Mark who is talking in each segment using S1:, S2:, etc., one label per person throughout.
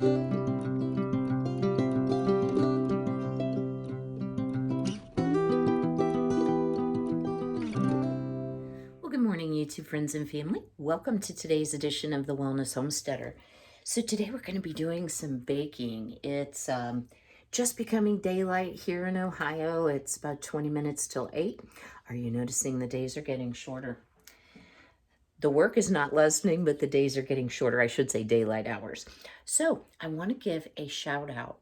S1: Well, good morning, YouTube friends and family. Welcome to today's edition of the Wellness Homesteader. So today we're going to be doing some baking. It's just becoming daylight here in Ohio. It's about 20 minutes till 8. Are you noticing the days are getting shorter? The work is not lessening, but the days are getting shorter. I should say daylight hours. So I want to give a shout out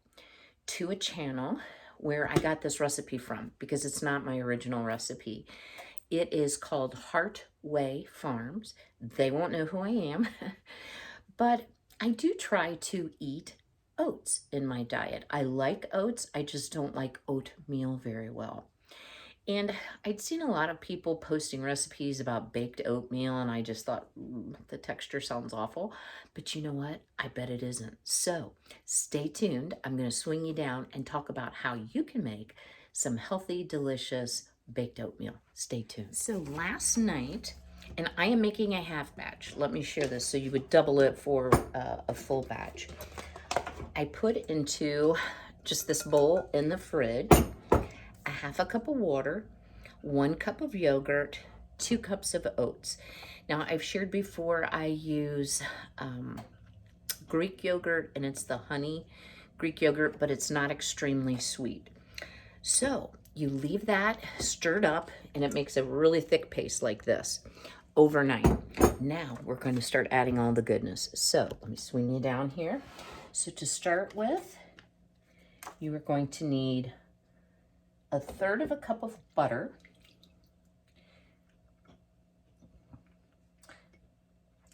S1: to a channel where I got this recipe from, because it's not my original recipe. It is called Heartway Farms. They won't know who I am, but I do try to eat oats in my diet. I like oats, I just don't like oatmeal very well. And I'd seen a lot of people posting recipes about baked oatmeal, and I just thought, the texture sounds awful. But you know what? I bet it isn't. So stay tuned. I'm going to swing you down and talk about how you can make some healthy, delicious baked oatmeal. Stay tuned. So last night, and I am making a half batch. Let me share this so you would double it for a full batch. I put into just this bowl in the fridge a half a cup of water, 1 cup of yogurt, 2 cups of oats. Now, I've shared before I use Greek yogurt, and it's the honey Greek yogurt, but it's not extremely sweet. So you leave that stirred up, and it makes a really thick paste like this overnight. Now we're going to start adding all the goodness. So let me swing you down here. So to start with, you are going to need 1/3 cup of butter,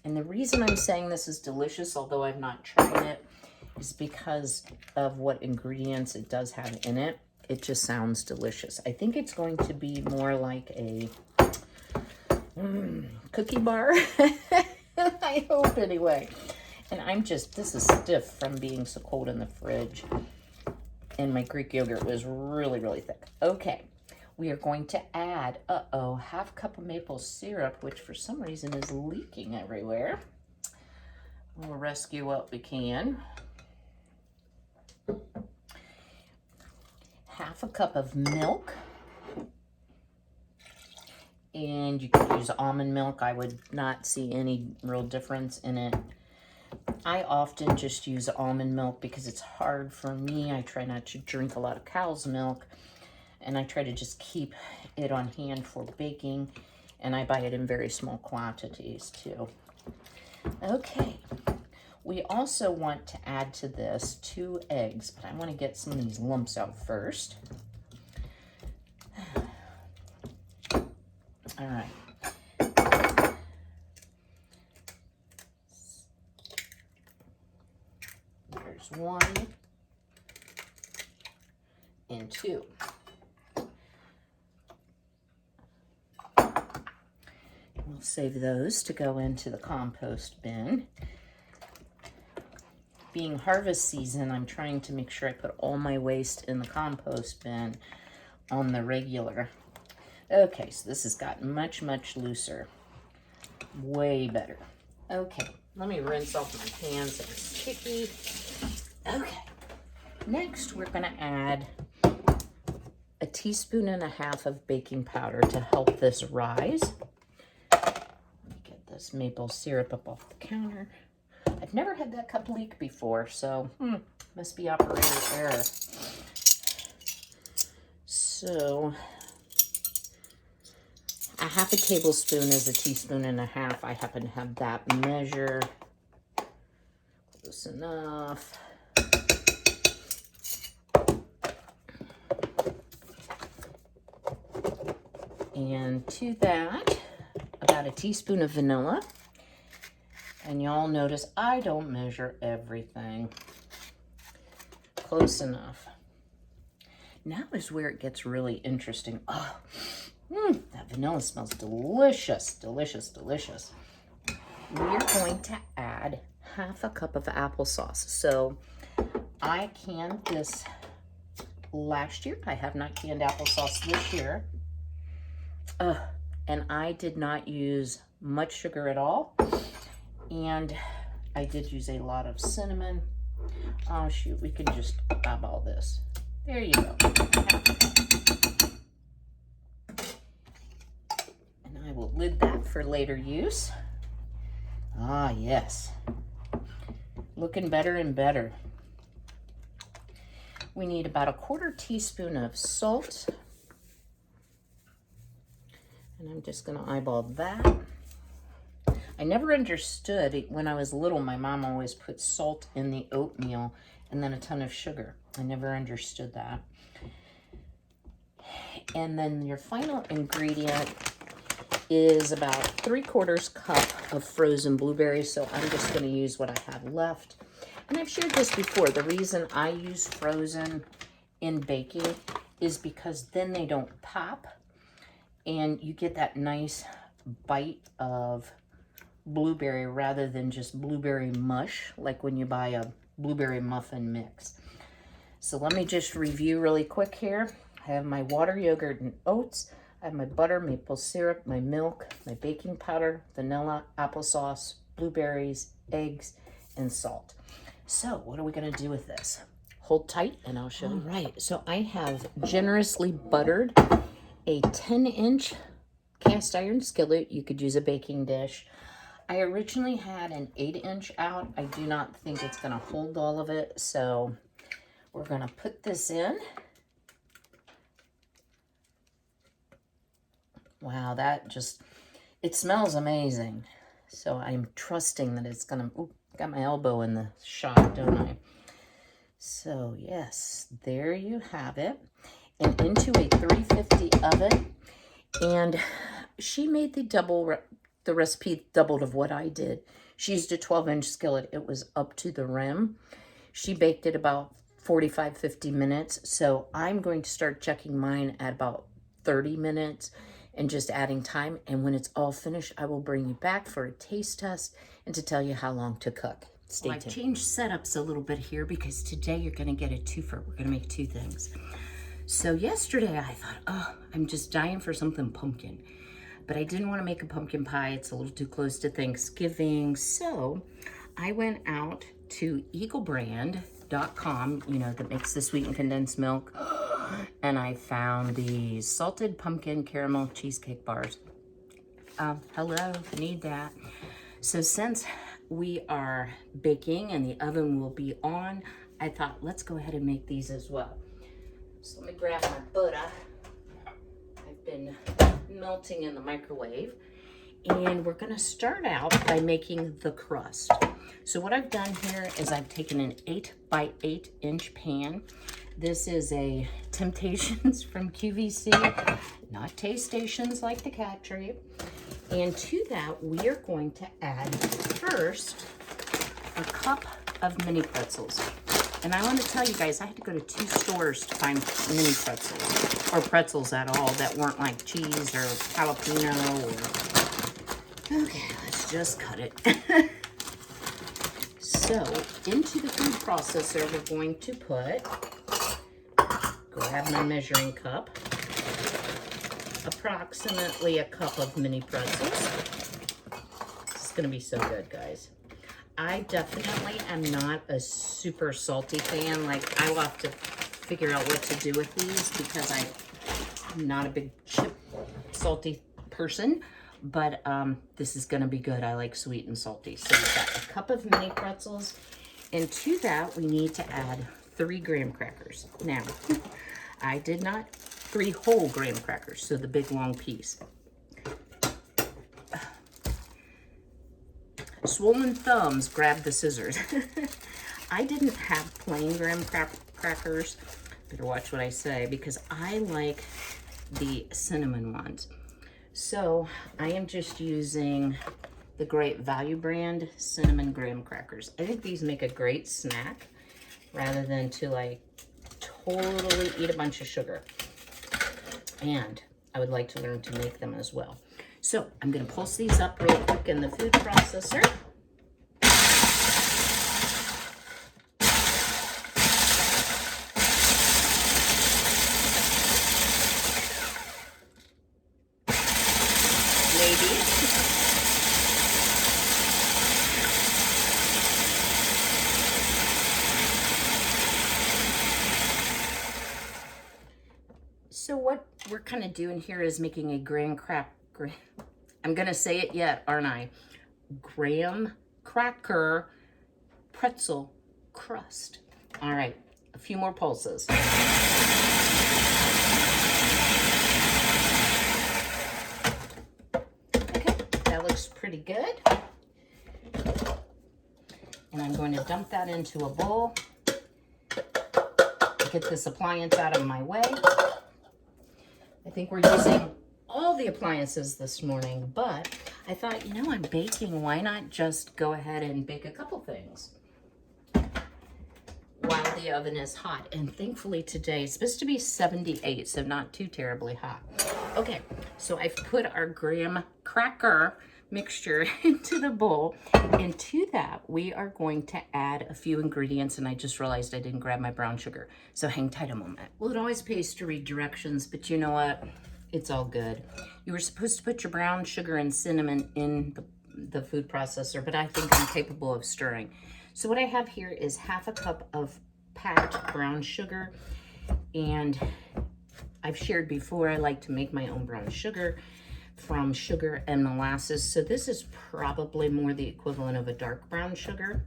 S1: and the reason I'm saying this is delicious, although I've not tried it, is because of what ingredients it does have in it. It just sounds delicious. I think it's going to be more like a cookie bar. I hope anyway. And this is stiff from being so cold in the fridge. And my Greek yogurt was really, really thick. Okay, we are going to add, half cup of maple syrup, which for some reason is leaking everywhere. We'll rescue what we can. Half a cup of milk. And you could use almond milk. I would not see any real difference in it. I often just use almond milk because it's hard for me. I try not to drink a lot of cow's milk, and I try to just keep it on hand for baking, and I buy it in very small quantities too. Okay, we also want to add to this 2 eggs, but I want to get some of these lumps out first. All right. There's 1 and 2. We'll save those to go into the compost bin. Being harvest season, I'm trying to make sure I put all my waste in the compost bin on the regular. Okay, so this has gotten much, much looser. Way better. Okay, let me rinse off my hands. They're sticky. Okay, next we're going to add 1.5 teaspoons of baking powder to help this rise. Let me get this maple syrup up off the counter. I've never had that cup leak before, so must be operator error. So 1/2 tablespoon is 1.5 teaspoons. I happen to have that measure. Close enough. And to that, about 1 teaspoon of vanilla. And y'all notice I don't measure everything. Close enough. Now is where it gets really interesting. Oh, that vanilla smells delicious, delicious, delicious. We're going to add 1/2 cup of applesauce. So I canned this last year. I have not canned applesauce this year. And I did not use much sugar at all. And I did use a lot of cinnamon. Oh shoot, we can just eyeball this. There you go. And I will lid that for later use. Ah, yes. Looking better and better. We need about 1/4 teaspoon of salt. And I'm just going to eyeball that. I never understood, when I was little, my mom always put salt in the oatmeal and then a ton of sugar. I never understood that. And then your final ingredient is about 3/4 cup of frozen blueberries. So I'm just going to use what I have left. And I've shared this before. The reason I use frozen in baking is because then they don't pop and you get that nice bite of blueberry rather than just blueberry mush, like when you buy a blueberry muffin mix. So let me just review really quick here. I have my water, yogurt, and oats. I have my butter, maple syrup, my milk, my baking powder, vanilla, applesauce, blueberries, eggs, and salt. So what are we going to do with this? Hold tight and I'll show you. All right, so I have generously buttered a 10-inch cast iron skillet. You could use a baking dish. I originally had an 8-inch out. I do not think it's going to hold all of it, so we're going to put this in. Wow, that just, it smells amazing. So I'm trusting that it's going to, got my elbow in the shot, don't I? So yes, there you have it. And into a 350 oven. And she made the recipe doubled of what I did. She used a 12-inch skillet. It was up to the rim. She baked it about 45, 50 minutes. So I'm going to start checking mine at about 30 minutes and just adding time. And when it's all finished, I will bring you back for a taste test and to tell you how long to cook. Stay tuned. I've changed setups a little bit here because today you're going to get a twofer. We're going to make 2 things. So yesterday I thought, oh, I'm just dying for something pumpkin. But I didn't want to make a pumpkin pie. It's a little too close to Thanksgiving. So I went out to eaglebrand.com, you know, that makes the sweetened condensed milk. And I found these salted pumpkin caramel cheesecake bars. Hello, need that. So since we are baking and the oven will be on, I thought, let's go ahead and make these as well. So let me grab my butter. I've been melting in the microwave. And we're gonna start out by making the crust. So what I've done here is I've taken an 8 by 8 inch pan. This is a Temptations from QVC, not Taste Stations like the cat treat. And to that, we are going to add first a cup of mini pretzels. And I want to tell you guys, I had to go to 2 stores to find mini pretzels, or pretzels at all, that weren't like cheese or jalapeno or... Okay, let's just cut it. So, into the food processor, we're going to put, grab my measuring cup, approximately a cup of mini pretzels. This is going to be so good, guys. I definitely am not a super salty fan. Like, I will have to figure out what to do with these because I'm not a big chip salty person. But this is going to be good. I like sweet and salty. So we've got a cup of mini pretzels. And to that, we need to add 3 graham crackers. Now, I did not 3 whole graham crackers, so the big long piece. Swollen thumbs, grab the scissors. I didn't have plain graham crackers. Better watch what I say because I like the cinnamon ones. So I am just using the Great Value brand cinnamon graham crackers. I think these make a great snack rather than to like totally eat a bunch of sugar. And I would like to learn to make them as well. So I'm going to pulse these up real quick in the food processor. So what we're kind of doing here is making a I'm going to say it yet, aren't I? Graham cracker pretzel crust. All right, a few more pulses. Okay, that looks pretty good. And I'm going to dump that into a bowl. Get this appliance out of my way. I think we're using all the appliances this morning, but I thought, you know, I'm baking. Why not just go ahead and bake a couple things while the oven is hot? And thankfully today it's supposed to be 78, so not too terribly hot. Okay, so I've put our graham cracker mixture into the bowl, and to that we are going to add a few ingredients, and I just realized I didn't grab my brown sugar, so hang tight a moment. Well, it always pays to read directions, but you know what, it's all good. You were supposed to put your brown sugar and cinnamon in the food processor, but I think I'm capable of stirring. So what I have here is half a cup of packed brown sugar, and I've shared before I like to make my own brown sugar from sugar and molasses. So this is probably more the equivalent of a dark brown sugar.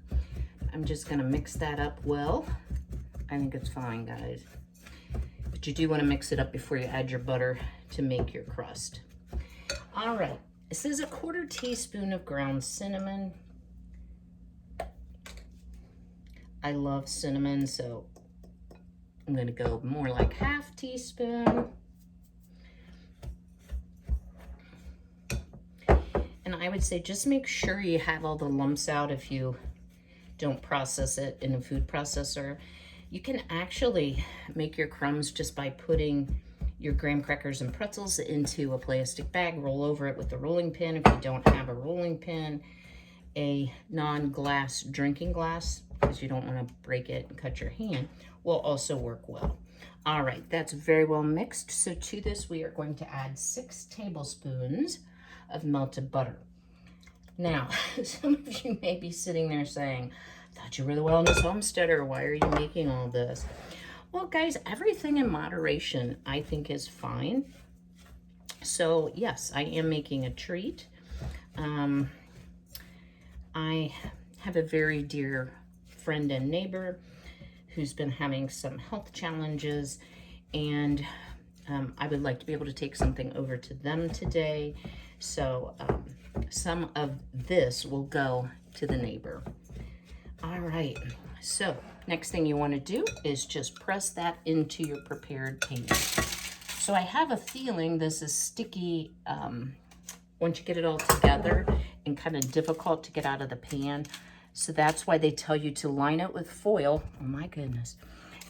S1: I'm just gonna mix that up well. I think it's fine, guys. But you do wanna mix it up before you add your butter to make your crust. All right, this is 1/4 teaspoon of ground cinnamon. I love cinnamon, so I'm gonna go more like 1/2 teaspoon. And I would say just make sure you have all the lumps out if you don't process it in a food processor. You can actually make your crumbs just by putting your graham crackers and pretzels into a plastic bag, roll over it with a rolling pin. If you don't have a rolling pin, a non-glass drinking glass, because you don't want to break it and cut your hand, will also work well. All right, that's very well mixed. So to this, we are going to add 6 tablespoons of melted butter. Now, some of you may be sitting there saying, I thought you were the wellness homesteader. Why are you making all this? Well, guys, everything in moderation, I think, is fine. So, yes, I am making a treat. I have a very dear friend and neighbor who's been having some health challenges, and I would like to be able to take something over to them today. So some of this will go to the neighbor. All right, so next thing you want to do is just press that into your prepared pan. So I have a feeling this is sticky once you get it all together, and kind of difficult to get out of the pan. So that's why they tell you to line it with foil. Oh my goodness.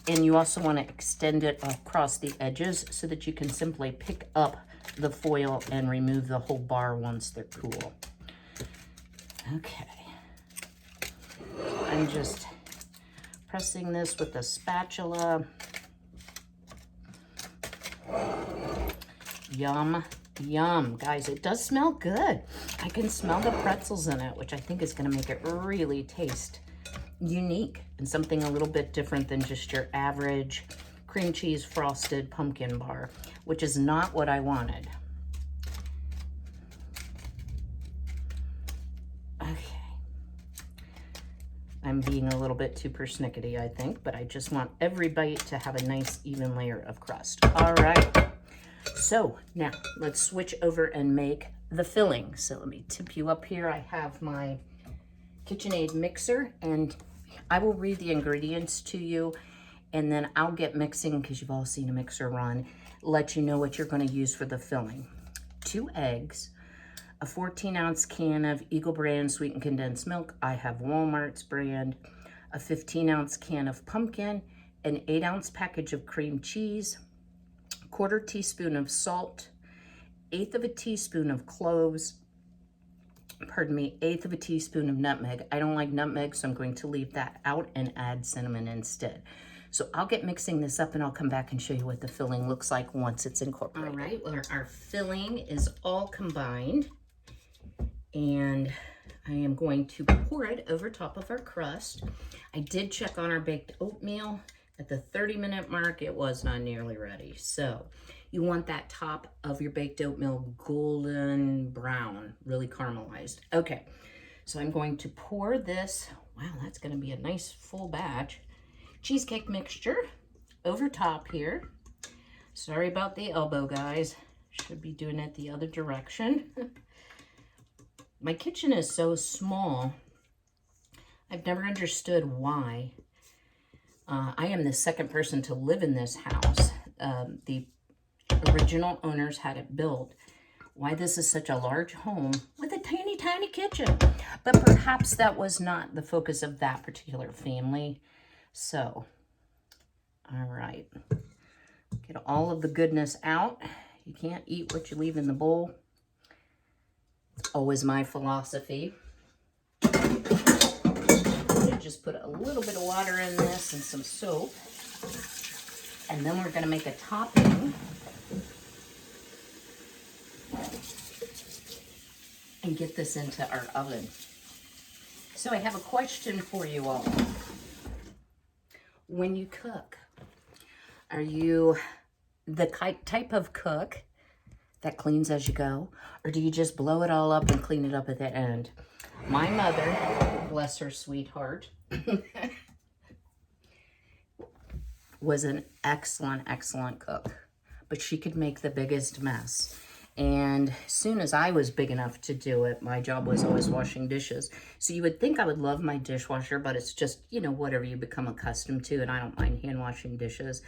S1: And you also want to extend it across the edges so that you can simply pick up the foil and remove the whole bar once they're cool. Okay. I'm just pressing this with a spatula. Yum, yum. Guys, it does smell good. I can smell the pretzels in it, which I think is going to make it really taste unique and something a little bit different than just your average cream cheese frosted pumpkin bar, which is not what I wanted. Okay. I'm being a little bit too persnickety, I think, but I just want every bite to have a nice even layer of crust. All right. So now let's switch over and make the filling. So let me tip you up here. I have my KitchenAid mixer, and I will read the ingredients to you, and then I'll get mixing, because you've all seen a mixer run, let you know what you're going to use for the filling. 2 eggs, a 14-ounce can of Eagle brand sweetened condensed milk. I have Walmart's brand. A 15-ounce can of pumpkin, an 8-ounce package of cream cheese, 1/4 teaspoon of salt, 1/8 of a teaspoon of cloves, pardon me, 1/8 of a teaspoon of nutmeg. I don't like nutmeg, so I'm going to leave that out and add cinnamon instead. So I'll get mixing this up, and I'll come back and show you what the filling looks like once it's incorporated. All right, well, our filling is all combined, and I am going to pour it over top of our crust. I did check on our baked oatmeal. At the 30-minute mark, it was not nearly ready. So you want that top of your baked oatmeal golden brown, really caramelized. Okay, so I'm going to pour this, wow, that's gonna be a nice full batch, cheesecake mixture over top here. Sorry about the elbow, guys. Should be doing it the other direction. My kitchen is so small. I've never understood why. I am the second person to live in this house. The original owners had it built. Why this is such a large home with a tiny, tiny kitchen. But perhaps that was not the focus of that particular family. So, all right. Get all of the goodness out. You can't eat what you leave in the bowl. It's always my philosophy. I'm going to just put a little bit of water in this and some soap. And then we're going to make a topping. And get this into our oven. So I have a question for you all. When you cook, are you the type of cook that cleans as you go? Or do you just blow it all up and clean it up at the end? My mother, bless her sweet heart, was an excellent, excellent cook. But she could make the biggest mess. And as soon as I was big enough to do it, my job was always washing dishes. So you would think I would love my dishwasher, but it's just, you know, whatever you become accustomed to, and I don't mind hand washing dishes.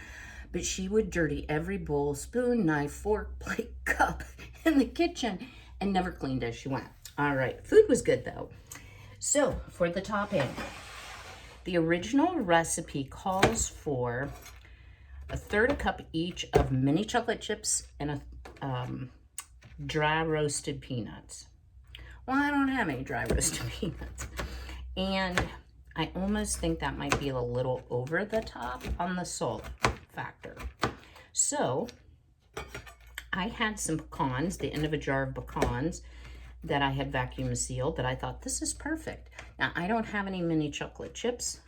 S1: But she would dirty every bowl, spoon, knife, fork, plate, cup in the kitchen and never cleaned as she went. All right, food was good though. So for the topping, the original recipe calls for 1/3 cup each of mini chocolate chips and a dry roasted peanuts. Well, I don't have any dry roasted peanuts. And I almost think that might be a little over the top on the salt factor. So I had some pecans, the end of a jar of pecans that I had vacuum sealed, that I thought this is perfect. Now I don't have any mini chocolate chips,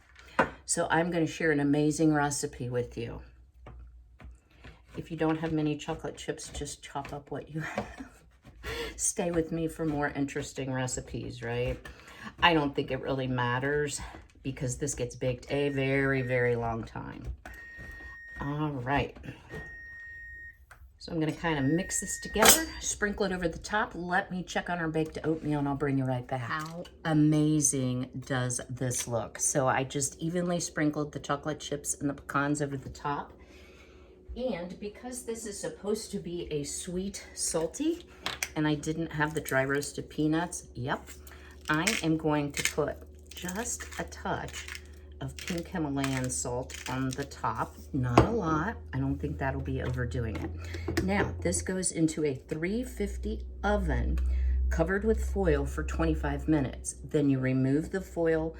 S1: so I'm going to share an amazing recipe with you. If you don't have mini chocolate chips, just chop up what you have. Stay with me for more interesting recipes, right? I don't think it really matters because this gets baked a very, very long time. All right. So I'm going to kind of mix this together, sprinkle it over the top. Let me check on our baked oatmeal and I'll bring you right back. How amazing does this look? So I just evenly sprinkled the chocolate chips and the pecans over the top. And because this is supposed to be a sweet salty, and I didn't have the dry roasted peanuts, yep, I am going to put just a touch of pink Himalayan salt on the top. Not a lot. I don't think that'll be overdoing it. Now, this goes into a 350 oven covered with foil for 25 minutes. Then you remove the foil,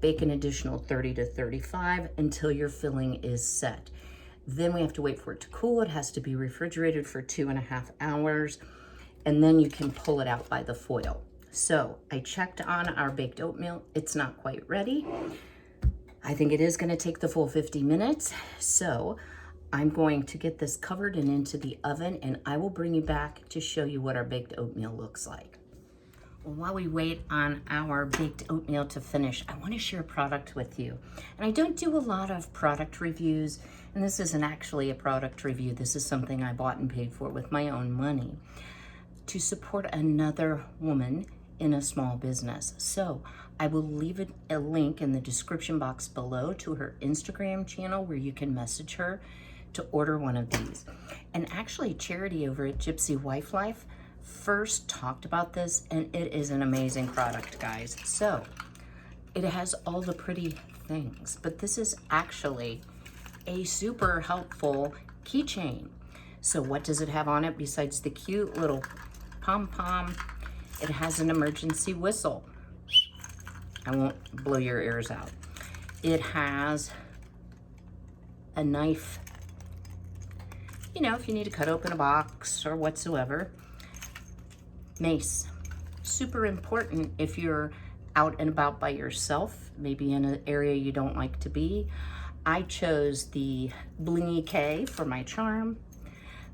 S1: bake an additional 30 to 35 until your filling is set. Then we have to wait for it to cool. It has to be refrigerated for 2.5 hours, and then you can pull it out by the foil. So I checked on our baked oatmeal. It's not quite ready. I think it is going to take the full 50 minutes. So I'm going to get this covered and into the oven, and I will bring you back to show you what our baked oatmeal looks like. Well, while we wait on our baked oatmeal to finish, I want to share a product with you. And I don't do a lot of product reviews, and this isn't actually a product review. This is something I bought and paid for with my own money to support another woman in a small business. So I will leave a link in the description box below to her Instagram channel where you can message her to order one of these. And actually, Charity over at Gypsy Wife Life first talked about this, and it is an amazing product, guys. So it has all the pretty things, but this is actually a super helpful keychain. So what does it have on it besides the cute little pom-pom? It has an emergency whistle. I won't blow your ears out. It has a knife, you know, if you need to cut open a box or whatsoever. Mace, super important if you're out and about by yourself, maybe in an area you don't like to be. I chose the Blingy K for my charm.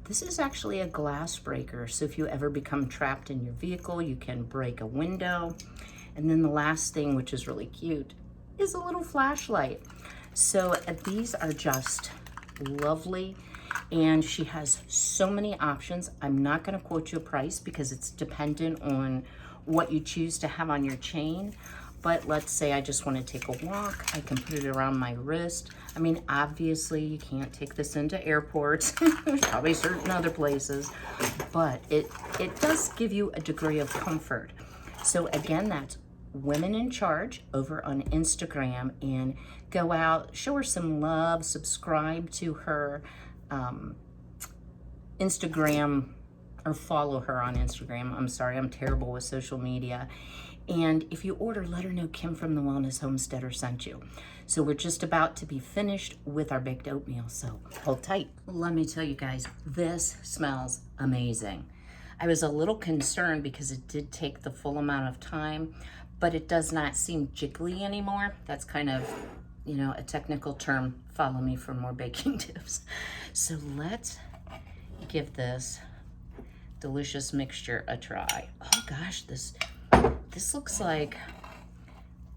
S1: This is actually a glass breaker, so if you ever become trapped in your vehicle, you can break a window. And then the last thing, which is really cute, is a little flashlight. So these are just lovely, and she has so many options. I'm not going to quote you a price because it's dependent on what you choose to have on your chain. But let's say I just want to take a walk, I can put it around my wrist. I mean, obviously you can't take this into airports, there's probably certain other places, but it does give you a degree of comfort. So again, that's Women in Charge over on Instagram, and go out, show her some love, subscribe to her Instagram, or follow her on Instagram. I'm sorry, I'm terrible with social media. And if you order, let her know Kim from the Wellness Homesteader sent you. So we're just about to be finished with our baked oatmeal, so hold tight. Let me tell you guys, this smells amazing. I was a little concerned because it did take the full amount of time, but it does not seem jiggly anymore. That's kind of, you know, a technical term. Follow me for more baking tips. So let's give this delicious mixture a try. Oh gosh, this looks like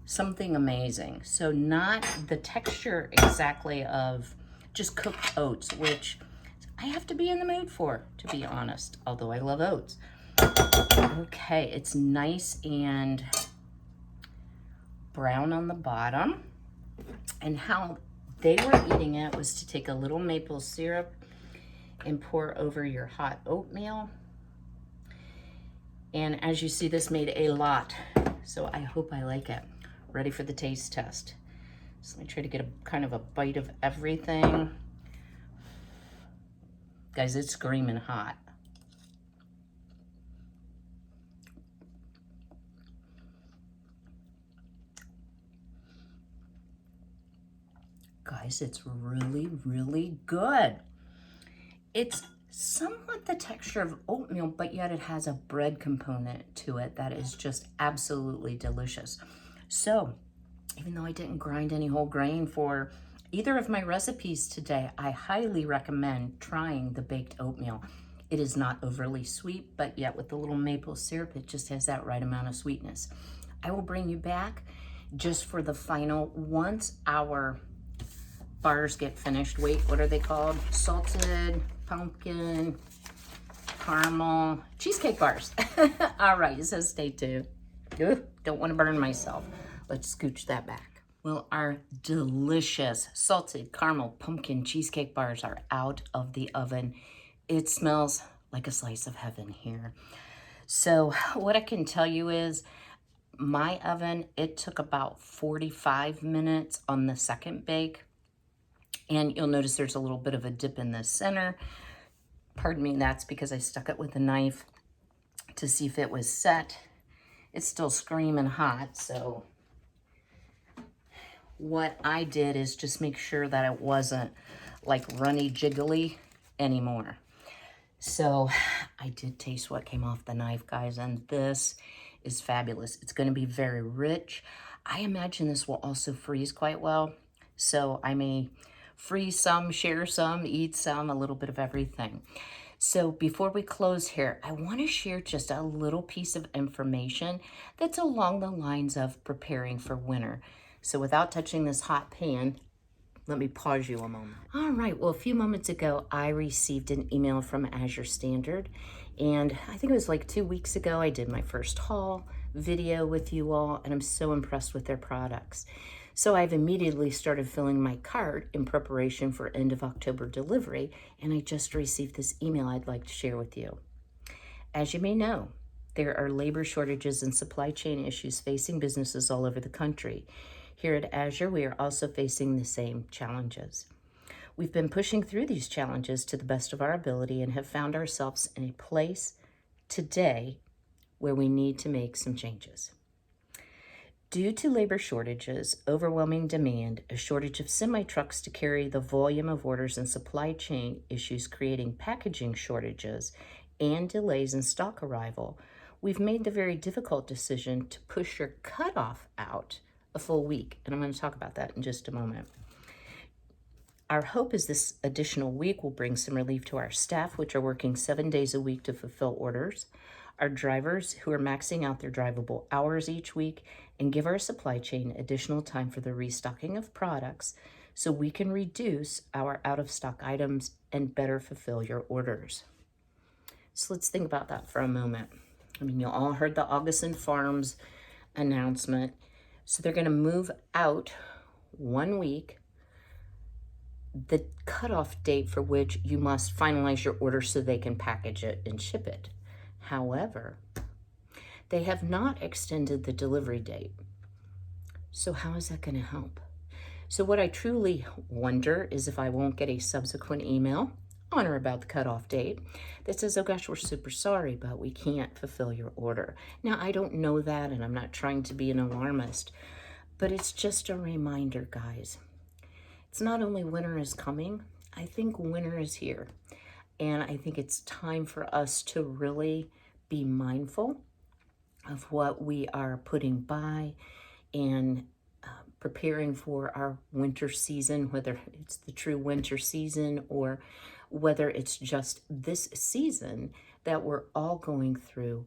S1: something amazing. So not the texture exactly of just cooked oats, which I have to be in the mood for, to be honest, although I love oats. Okay, it's nice and brown on the bottom. And how they were eating it was to take a little maple syrup and pour over your hot oatmeal. And as you see, this made a lot, so I hope I like it. Ready for the taste test. So let me try to get a kind of a bite of everything. Guys, it's screaming hot. Guys, it's really, really good. It's somewhat the texture of oatmeal, but yet it has a bread component to it that is just absolutely delicious. So, even though I didn't grind any whole grain for either of my recipes today, I highly recommend trying the baked oatmeal. It is not overly sweet, but yet with the little maple syrup, it just has that right amount of sweetness. I will bring you back just for the final, once our bars get finished. Wait, what are they called? Salted pumpkin caramel cheesecake bars. All right, it says stay tuned. Ooh, don't want to burn myself. Let's scooch that back. Well, our delicious salted caramel pumpkin cheesecake bars are out of the oven. It smells like a slice of heaven here. So what I can tell you is my oven, it took about 45 minutes on the second bake. And you'll notice there's a little bit of a dip in the center. Pardon me, that's because I stuck it with a knife to see if it was set. It's still screaming hot, so what I did is just make sure that it wasn't like runny jiggly anymore. So I did taste what came off the knife, guys, and this is fabulous. It's going to be very rich. I imagine this will also freeze quite well, so I may freeze some, share some, eat some, a little bit of everything. So before we close here, I want to share just a little piece of information that's along the lines of preparing for winter. So without touching this hot pan, let me pause you a moment. All right, well, a few moments ago, I received an email from Azure Standard, and I think it was like 2 weeks ago, I did my first haul video with you all, and I'm so impressed with their products. So I've immediately started filling my cart in preparation for end of October delivery, and I just received this email I'd like to share with you. As you may know, there are labor shortages and supply chain issues facing businesses all over the country. Here at Azure, we are also facing the same challenges. We've been pushing through these challenges to the best of our ability and have found ourselves in a place today where we need to make some changes. Due to labor shortages, overwhelming demand, a shortage of semi-trucks to carry the volume of orders, and supply chain issues creating packaging shortages and delays in stock arrival, we've made the very difficult decision to push your cutoff out a full week. And I'm going to talk about that in just a moment. Our hope is this additional week will bring some relief to our staff, which are working 7 days a week to fulfill orders, our drivers who are maxing out their drivable hours each week, and give our supply chain additional time for the restocking of products so we can reduce our out-of-stock items and better fulfill your orders. So let's think about that for a moment. I mean, you all heard the Augustin Farms announcement. So they're going to move out 1 week the cutoff date for which you must finalize your order so they can package it and ship it. However, they have not extended the delivery date. So how is that going to help? So what I truly wonder is if I won't get a subsequent email on or about the cutoff date that says, oh gosh, we're super sorry, but we can't fulfill your order. Now, I don't know that, and I'm not trying to be an alarmist, but it's just a reminder, guys. It's not only winter is coming, I think winter is here. And I think it's time for us to really be mindful of what we are putting by and preparing for our winter season, whether it's the true winter season or whether it's just this season that we're all going through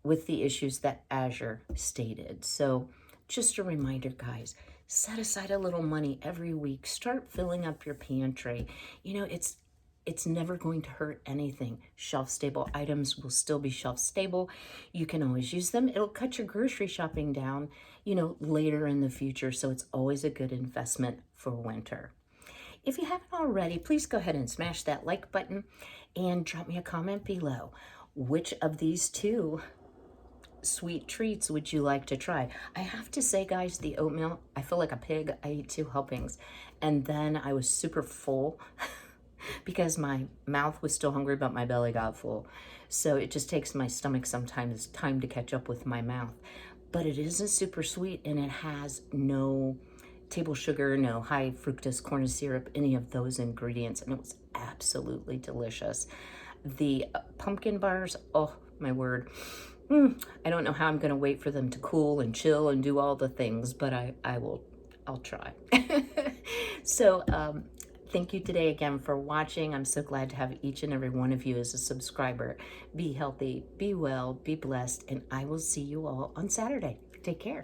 S1: with the issues that Azure stated. So just a reminder, guys, set aside a little money every week. Start filling up your pantry. You know, it's never going to hurt anything. Shelf-stable items will still be shelf-stable. You can always use them. It'll cut your grocery shopping down, you know, later in the future. So it's always a good investment for winter. If you haven't already, please go ahead and smash that like button and drop me a comment below. Which of these two sweet treats would you like to try? I have to say, guys, the oatmeal, I feel like a pig. I ate 2 helpings and then I was super full because my mouth was still hungry, but my belly got full. So it just takes my stomach sometimes time to catch up with my mouth. But it isn't super sweet, and it has no table sugar, no high fructose corn syrup, any of those ingredients, and it was absolutely delicious. The pumpkin bars, oh my word. I don't know how I'm going to wait for them to cool and chill and do all the things, but I'll try. So, thank you today again for watching. I'm so glad to have each and every one of you as a subscriber. Be healthy, be well, be blessed, and I will see you all on Saturday. Take care.